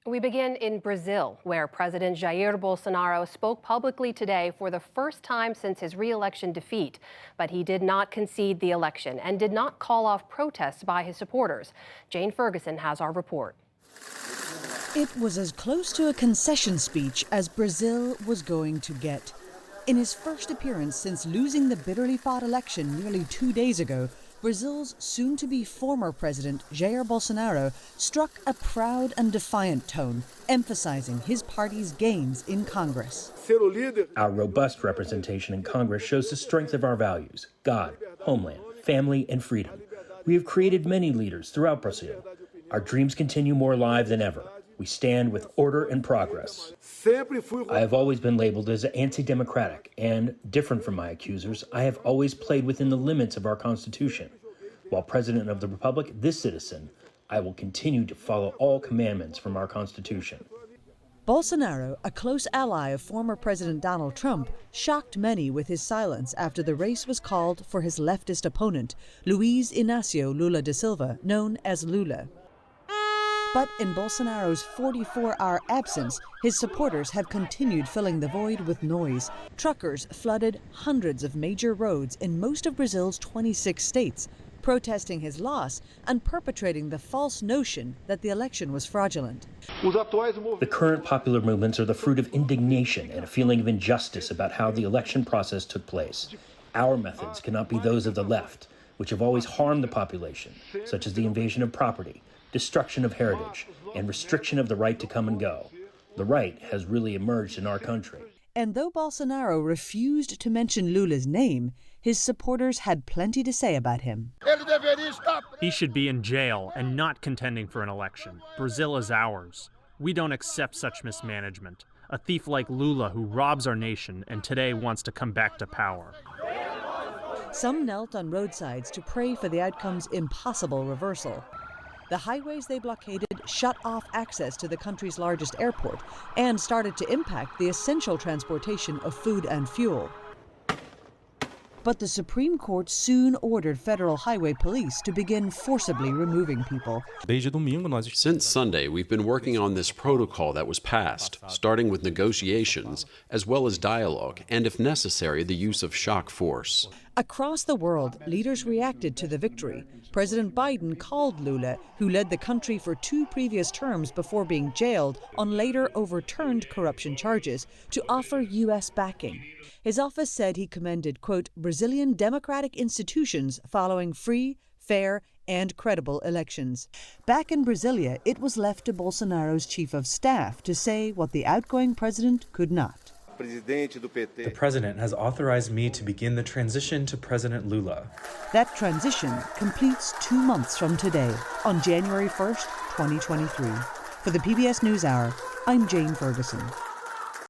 We begin in Brazil, where President Jair Bolsonaro spoke publicly today for the first time since his re-election defeat. But he did not concede the election and did not call off protests by his supporters. Jane Ferguson has our report. It was as close to a concession speech as Brazil was going to get. In his first appearance since losing the bitterly fought election nearly 2 days ago, Brazil's soon-to-be former president, Jair Bolsonaro, struck a proud and defiant tone, emphasizing his party's gains in Congress. Our robust representation in Congress shows the strength of our values: God, homeland, family, and freedom. We have created many leaders throughout Brazil. Our dreams continue more alive than ever. We stand with order and progress. I have always been labeled as anti-democratic, and, different from my accusers, I have always played within the limits of our Constitution. While President of the Republic, this citizen, I will continue to follow all commandments from our Constitution. Bolsonaro, a close ally of former President Donald Trump, shocked many with his silence after the race was called for his leftist opponent, Luiz Inácio Lula da Silva, known as Lula. But in Bolsonaro's 44-hour absence, his supporters have continued filling the void with noise. Truckers flooded hundreds of major roads in most of Brazil's 26 states, protesting his loss and perpetrating the false notion that the election was fraudulent. The current popular movements are the fruit of indignation and a feeling of injustice about how the election process took place. Our methods cannot be those of the left, which have always harmed the population, such as the invasion of property, destruction of heritage, and restriction of the right to come and go. The right has really emerged in our country. And though Bolsonaro refused to mention Lula's name, his supporters had plenty to say about him. He should be in jail and not contending for an election. Brazil is ours. We don't accept such mismanagement. A thief like Lula who robs our nation and today wants to come back to power. Some knelt on roadsides to pray for the outcome's impossible reversal. The highways they blockaded shut off access to the country's largest airport and started to impact the essential transportation of food and fuel. But the Supreme Court soon ordered federal highway police to begin forcibly removing people. Since Sunday, we've been working on this protocol that was passed, starting with negotiations, as well as dialogue, and if necessary, the use of shock force. Across the world, leaders reacted to the victory. President Biden called Lula, who led the country for 2 previous terms before being jailed on later overturned corruption charges, to offer U.S. backing. His office said he commended, quote, Brazilian democratic institutions following free, fair, and credible elections. Back in Brasilia, it was left to Bolsonaro's chief of staff to say what the outgoing president could not. The president has authorized me to begin the transition to President Lula. That transition completes 2 months from today, on January 1st, 2023. For the PBS NewsHour, I'm Jane Ferguson.